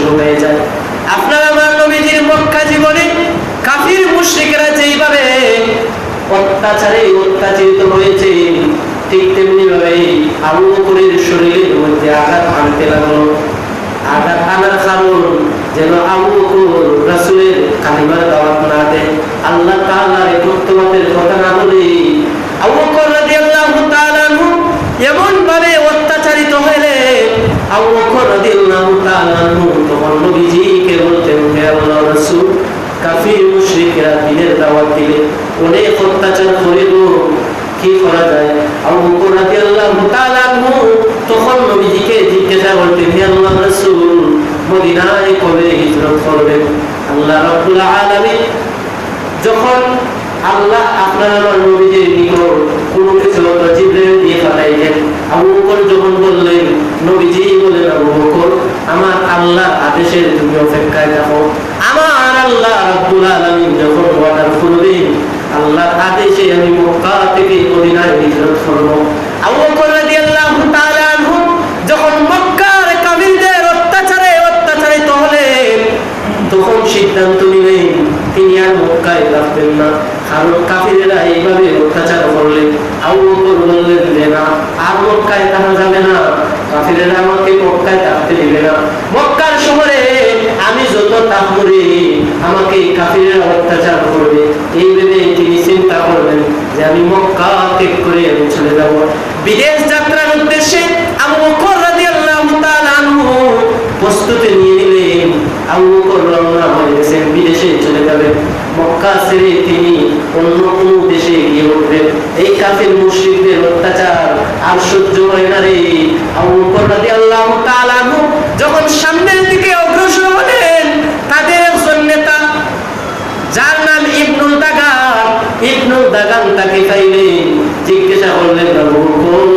শুরু হয়ে যায়। আপনার আমার নবীজির মক্কা জীবনে কাফির মুশরিকরা যেইভাবে অত্যাচারে অত্যাচারিত হয়েছে, ঠিক তেমনি ভাবে আবু বকরের শরীরের মধ্যে আঘাত আনতে লাগলো। আঘাত আনার কারণ যেন আবু বকর রাসূলের কালিমার দাওয়াত না দেয়, আল্লাহ তাআলার একত্ববাদের কথা না বলে। আবু বকর রাদিয়াল্লাহু তাআলা আনহু এমন ভাবে অত্যাচারিত হলে আবু বকর রাদিয়াল্লাহু তাআলা আনহু তখন নবীজিকে বলতেন, হে আল্লাহর রাসূল, কাফির মুশরিকরা দ্বীনের দাওয়াত দিলে অনেক অত্যাচার করে গো, কি করা যায়? আবু বকর রাদিয়াল্লাহু তাআলা আনহু তখন নবীজিকে জিজ্ঞাসা করতেন, হে আল্লাহর রাসূল, মদিনায় কবে হিজরত করবেন? আল্লাহ রাব্বুল আলামিন যখন আল্লাহ আপনার আমার নবীজির নিকট কোনো কিছু জিবরাইল দিয়ে পাঠাইলেন, আবু বকর যখন বললেন, নবীজি বলেন, আবু বকর, আমার আল্লাহর আদেশের তুমি অপেক্ষায় থাকো। আমার আল্লাহ রাব্বুল আলামিন যখন অর্ডার করবেন, আল্লাহর আদেশে আমি মক্কা থেকে মদিনায় হিজরত করব। আবু বকর রাদিয়াল্লাহু তাআলা আনহু যখন মক্কার কাফিরদের অত্যাচারে অত্যাচারিত হলেন, তখন সিদ্ধান্ত নিলেন তিনি আর মক্কায় থাকবেন না, কারণ কাফিরেরা এইভাবে অত্যাচার করলে। আবু বকর বললেন যে না, আর মক্কায় থাকা যাবে না, কাফিরেরা আমাকে মক্কায় থাকতে দিবে না। মক্কার শহরে আমি যত তাপ করি আমাকে কাফিরেরা অত্যাচার করবে, এই ভেবে তিনি চিন্তা করলেন যে আমি মক্কা ত্যাগ করে আমি চলে যাব। বিদেশ যাত্রার উদ্দেশ্যে আবু বকর রাদিয়াল্লাহু তাআলা আনহু প্রস্তুতি নিয়ে নিলেন। আবু বকর রওনা হয়ে গেছেন, বিদেশে চলে যাবেন। মক্কা ছেড়ে তিনি অন্য কোনো দেশে গিয়ে উঠবেন। এই কাফির মুশরিকদের অত্যাচার আর সহ্য হয় না রে। আবু বকর রাদিয়াল্লাহু তাআলা আনহু যখন সামনের দিকে অগ্রসর হলেন, তাদের একজন নেতা যার নাম ইবনুল দাগান তাকে পাইলেন, জিজ্ঞাসা করলেন, আবু বকর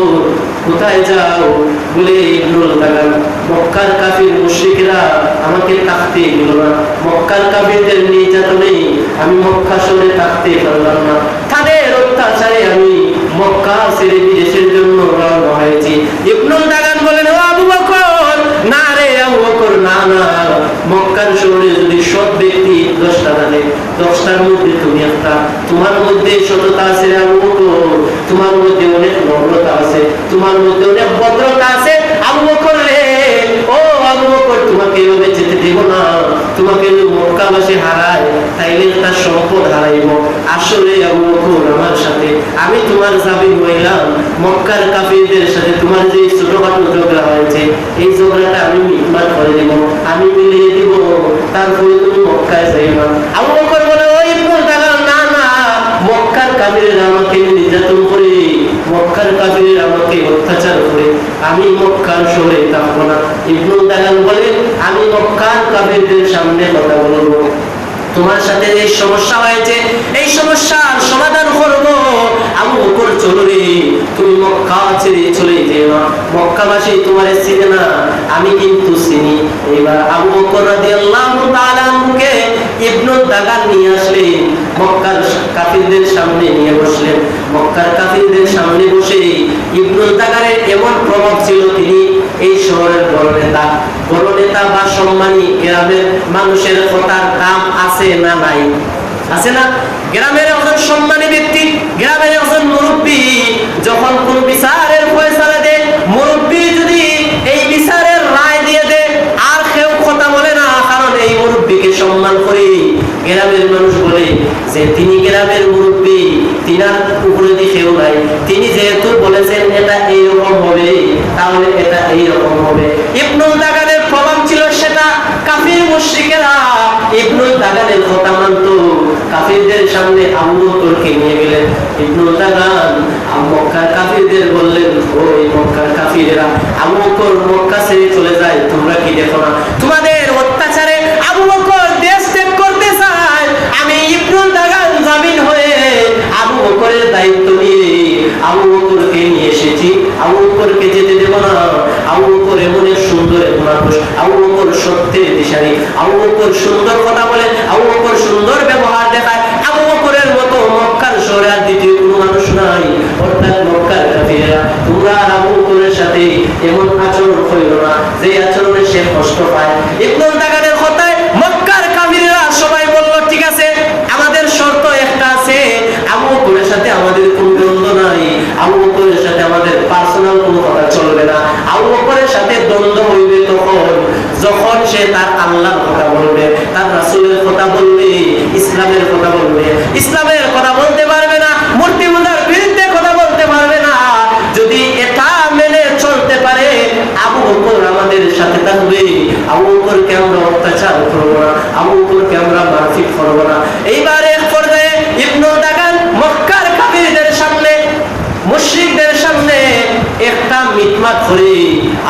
কোথায় যাও? বলে, ইবনুল দাগান, মক্কার কাফির মুশরিকরা আমাকে থাকতে দিল না, মক্কার কাফিরদের নির্যাতনে আমি মক্কা শহরে থাকতে পারলাম না, তাদের অত্যাচারে আমি মক্কা ছেড়ে বিদেশের জন্য রওনা হয়েছি। ইবনুল দাগান বলেন, ও আবু বকর, না রে আবু বকর, না না, মক্কার শহরে যদি সৎ ব্যক্তি 10টা থাকে, 10টার মধ্যে তুমি একটা, তোমার মধ্যে সততা আছে আবু বকর, তোমার মধ্যে অনেক নম্রতা আছে, তোমার মধ্যে অনেক ভদ্রতা আছে আবু বকর রে। ও আবু বকর, তোমাকে এভাবে যেতে দেব না, তোমাকে মক্কাবাসী হারায় তাইলে তার সম্পদ হারাইব। আসলে আবু বকর আমার সাথে আমি তোমার জামিন হইলাম, মক্কার কাফিরদের সাথে তোমার যে ছোটখাটো ঝগড়া হয়েছে এই ঝগড়াটা আমি মিটমাট করে দেব, আমি মিলিয়ে দিব, তারপরে তুমি মক্কায় যাইবা। আবু বকর বলে, ওই ইবনুল দাগান, না না, মক্কার কাফিররা আমাকে নির্যাতন করে, মক্কার কাফিররা আমাকে অত্যাচার করে, আমি মক্কার শহরে থাকবো না। ইবনুল দাগান বলে, আমি মক্কার কাফিরদের সামনে কথা বলবো, তোমার সাথে যে সমস্যা হয়েছে এই সমস্যার সমাধান করব। আবু বকর, চলো রে, তুমি মক্কা ছেড়ে চলে যেও, মক্কাবাসী তোমার চিনে না, আমি কিন্তু চিনি। এবার আবু বকর রাদিয়াল্লাহু তাআলা আনহুকে ইবনুল দাগান নিয়ে আসলেন, মক্কার কাফিরদের সামনে নিয়ে বসলেন। মক্কার কাফিরদের সামনে বসে ইবনুল দাগানের এমন প্রভাব ছিল, তিনি এই শহরের বড় নেতা বা সম্মানী, গ্রামের মানুষের কথার দাম আছে না নাই? আছে না? গ্রামের একজন সম্মানী ব্যক্তি, গ্রামের একজন মুরব্বী যখন কোন বিচারের ফয়সালা দেয়, মুরব্বী যদি এই বিচারের রায় দিয়ে দেয় আর কেউ কথা বলে না, কারণ এই মুরব্বীকে সম্মান করে গ্রামের মানুষ বলে যে তিনি গ্রামের মুরব্বী, তিনার উপরে কেউ নাই, তিনি যেহেতু বলেছেন এটা এইরকম হবে তাহলে এটা এইরকম হবে। ইবনুল দাগানের প্রভাব ছিল সেটা, কাফির মুশরিকেরা ইবনুল দাগানের কথা মানতো। কাফিরদের সামনে আবু বকরকে নিয়ে গেলেন। ইবনুল দাগান মক্কার কাফিরদের বললেন, ওই মক্কার কাফিরেরা, আবু বকর মক্কা ছেড়ে চলে যায়, তোমরা কি দেখো না তোমাদের অত্যাচারে আবু বকর দেশ ত্যাগ করতে চায়? আমি ইবনুল দাগান জামিন হয়ে আবু বকরের দায়িত্ব নিয়ে আবু বকরকে নিয়ে এসেছি, আবু বকরকে যেতে দেব না। আবু বকর এমন সুন্দর এক মানুষ, আবু বকর সত্যের দিশারি, আবু বকর সুন্দর কথা বলে, আবু বকর সুন্দর ব্যবহার দেখায়, আবু বকরের মতো মক্কার শহরে আর দ্বিতীয় কোনো মানুষ নাই। অর্থাৎ মক্কার কাফিররা, তোমরা আবু বকরের সাথে এমন আচরণ করিও না যে আচরণে সে কষ্ট পায়। ইবনুল যখন সে তার আল্লাহর কথা বলবে, তার রাসূলের কথা বলবে, ইসলামের কথা বলবে, ইসলামের কথা বলতে পারবে না, মূর্তি পূজার বিরুদ্ধে কথা বলতে পারবে না। যদি এটা মেনে চলতে পারে, আবু বকর আমাদের সাথে থাকবে, আবু বকরকে আমরা অত্যাচার করবো না, আবু বকরকে আমরা মারপিট করবো না। এইবার এক পর্যায়ে ইবনুল দাগান মক্কার কাফিরদের সামনে, মুশরিকদের সামনে একটা মিটমাট করে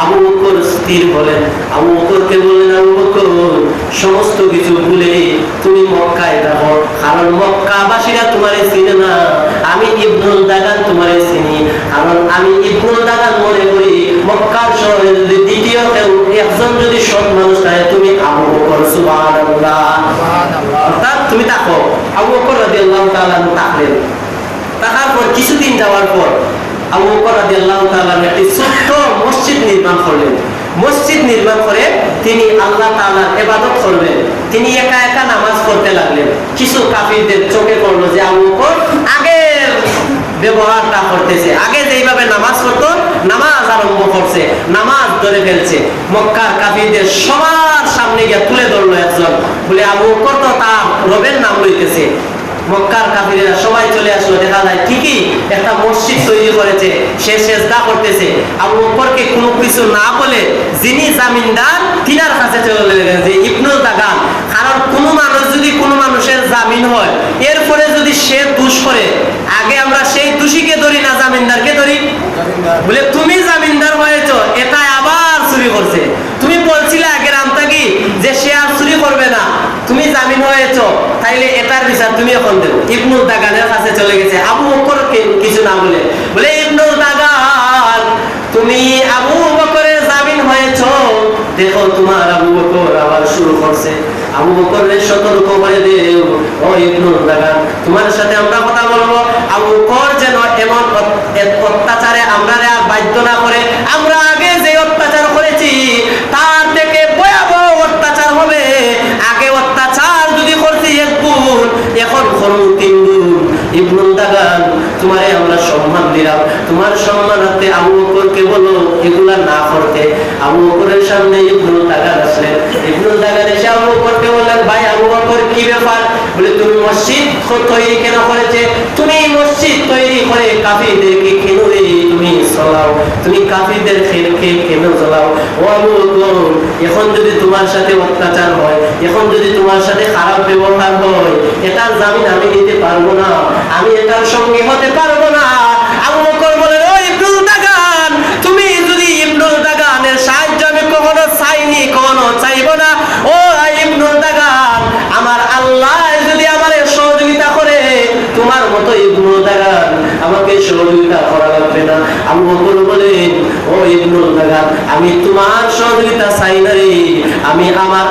আবু বকর স্থির হলেন। আবু বকরকে বললেন, আবু বকর সমস্ত কিছু ভুলে তুমি মক্কায় দেখো, কারণ মক্কাবাসীরা তোমারে চিনে না, আমি ইবনুল দাগান তোমারে চিনি। কারণ আমি ইবনুল দাগান মনে করি মক্কার শহরে যদি দ্বিতীয় কেউ একজন যদি সৎ মানুষ থাকে তুমি আবু বকর। সুবহানাল্লাহ। অর্থাৎ তুমি তাকো। আবু বকর রাদিয়াল্লাহু তাআলা তাকলেন। তাকার পর কিছুদিন যাওয়ার পর আবু বকর রাদিয়াল্লাহু তাআলা একটি ছোট্ট মসজিদ নির্মাণ করলেন। মসজিদ নির্মাণ করে তিনি আল্লাহ তাআলার ইবাদত করবেন। তিনি একা একা নামাজ পড়তে লাগলেন। কিছু কাফিরদের চোখে পড়লো যে আবু বকর আগের ব্যবহারটা করতেছে, আগে যেইভাবে নামাজ পড়তো নামাজ আরম্ভ করছে, নামাজ ধরে ফেলছে। মক্কার কাফিরদের সবার সামনে গিয়ে তুলে ধরলো একজন, বলে আবু বকর তো তার রবের নাম লইতেছে। মক্কার কাফিরেরা সবাই চলে আসলো, দেখা যায় ঠিকই একটা মসজিদ তৈরি করেছে, সে সেজদা করতেছে। আবু বকরকে কোনো কিছু না বলে যিনি জামিনদার তিনার কাছে চলে গেলেন যে ইবনুল দাগান। কারণ কোনো মানুষ যদি কোনো মানুষের জামিন হয়, এরপরে যদি সে দোষ করে, আগে আমরা সেই দোষীকে ধরি না, জামিনদারকে ধরি। বলে তুমি জামিনদার হয়েছো, এটা আবার চুরি করছে, তুমি বলছিলে আগের আমতা কি যে সে আর চুরি করবে না, তুমি জামিন হয়েছো, তাইলে এটার বিচার তুমি এখন দেবো। ইবনুল দাগানের কাছে চলে গেছে, আবু বকরকে কিছু না বলে, বলে ইবনুল দাগান তুমি আবু বকরের জামিন হয়েছো, দেখো তোমার আবু বকর আবার শুরু করছে। আবু বকরের সতর্ক করে দেও, ও ইবনুল দাগান তোমার সাথে আমরা কথা বলবো, আবু বকর যেন এমন অত্যাচারে আমরা আর বাধ্য না করে, আমরা আগে যে অত্যাচার করেছি তার থেকে ভয়াবহ অত্যাচার হবে। আগে অত্যাচার যদি করছি এক গুণ, এখন করবো 3 গুণ। ইবনুল দাগান তোমারে আমরা সম্মান দিলাম, তোমার সম্মানার্থে আবু বকরকে বলো এগুলা না করতে। আবু বকরের সামনে ইবনুল দাগান আসলেন। ইবনুল দাগান এসে আবু বকরকে বললেন, ভাই আবু বকর কি ব্যাপার? বলে তুমি মসজিদ তৈরি কেন করেছে? তুমি মসজিদ তৈরি করে কাফিরদেরকে কেন তুমি চলাও? তুমি কাফিরদের খেলকে কেন চলাও? ও আবু বকর এখন যদি তোমার সাথে অত্যাচার হয়, এখন যদি তোমার সাথে খারাপ ব্যবহার হয়, এটার জামিন আমি নিতে পারবো না, আমি এটার সঙ্গে হতে পারবো না। আবু বকর বলেন, ও ইবনুল দাগান তুমি যদি ইবনুল দাগানের সাহায্য আমি কখনো চাইনি, কখনো চাইবো না। ও ইবনুল দাগান আমার আল্লাহ যদি আমার সহযোগিতা করে, তোমার মতো ইবনুল দাগান আমাকে সহযোগিতা করা লাগবে না। আবু বকর বলেন, ও ইবনুল দাগান আমি তোমার সহযোগিতা চাই না রে, আমি আমার